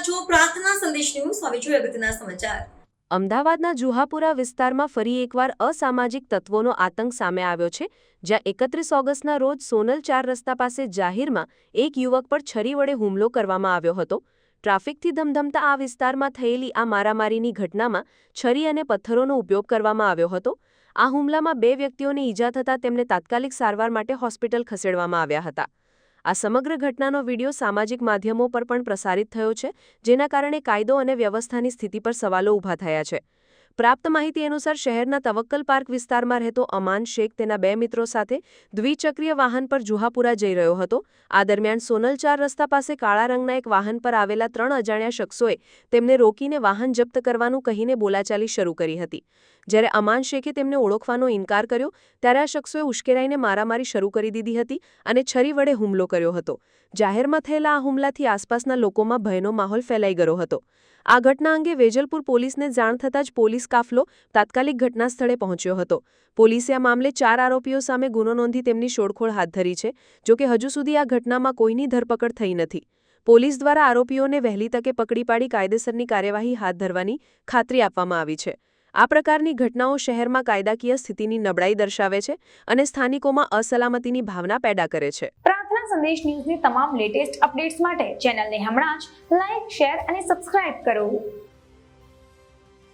રહ્યા છો પ્રાર્થના સંદેશ ન્યૂઝ. હવે જોઈએ અગત્યના સમાચાર. અમદાવાદના જુહાપુરા વિસ્તારમાં ફરી એકવાર અસામાજિક તત્વોનો આતંક સામે આવ્યો છે, જ્યાં 31 ઓગસ્ટના રોજ સોનલ 4 રસ્તા પાસે જાહેરમાં એક યુવક પર છરી વડે હુમલો કરવામાં આવ્યો હતો. ટ્રાફિકથી ધમધમતા આ વિસ્તારમાં થયેલી આ મારામારીની ઘટનામાં છરી અને પથ્થરોનો ઉપયોગ કરવામાં આવ્યો હતો. આ હુમલામાં 2 વ્યક્તિઓને ઈજા થતાં તેમને તાત્કાલિક સારવાર માટે હોસ્પિટલ ખસેડવામાં આવ્યા હતા. આ સમગ્ર ઘટનાનો વિડીયો સામાજિક માધ્યમો પર પણ પ્રસારિત થયો છે, જેના કારણે કાયદો અને વ્યવસ્થાની સ્થિતિ પર સવાલો ઊભા થયા છે. પ્રાપ્ત માહિતી અનુસાર શહેરના તવક્કલ પાર્ક વિસ્તારમાં રહેતો અમાન શેખ તેના 2 મિત્રો સાથે દ્વિચક્રીય વાહન પર જુહાપુરા જઈ રહ્યો હતો. આ દરમિયાન સોનલ 4 રસ્તા પાસે કાળા રંગના એક વાહન પર આવેલા 3 અજાણ્યા શખ્સોએ તેમને રોકીને વાહન જપ્ત કરવાનું કહીને બોલાચાલી શરૂ કરી હતી. જ્યારે અમાન શેખે તેમને ઓળખવાનો ઇનકાર કર્યો, ત્યારે આ શખ્સોએ ઉશ્કેરાઈને મારામારી શરૂ કરી દીધી હતી અને છરી વડે હુમલો કર્યો હતો. જાહેરમાં થયેલા આ હુમલાથી આસપાસના લોકોમાં ભયનો માહોલ ફેલાઈ ગયો હતો. આ ઘટના અંગે વેજલપુર પોલીસને જાણ થતાં જ પોલીસ કાફલો તાત્કાલિક ઘટના સ્થળે પહોંચ્યો હતો. પોલીસે આ મામલે 4 આરોપીઓ સામે ગુનો નોંધી તેમની શોધખોળ હાથ ધરી છે. જોકે હજુ સુધી આ ઘટનામાં કોઈની ધરપકડ થઈ નથી. પોલીસ દ્વારા આરોપીઓને વહેલી તકે પકડી પાડી કાયદેસરની કાર્યવાહી હાથ ધરવાની ખાતરી આપવામાં આવી છે. આ પ્રકારની ઘટનાઓ શહેરમાં કાયદાકીય સ્થિતિની નબળાઈ દર્શાવે છે અને સ્થાનિકોમાં અસલામતીની ભાવના પેદા કરે છે. પ્રાર્થના સંદેશ ન્યૂઝની તમામ લેટેસ્ટ અપડેટ્સ માટે ચેનલને હમણાં જ લાઇક, શેર અને સબસ્ક્રાઇબ કરો.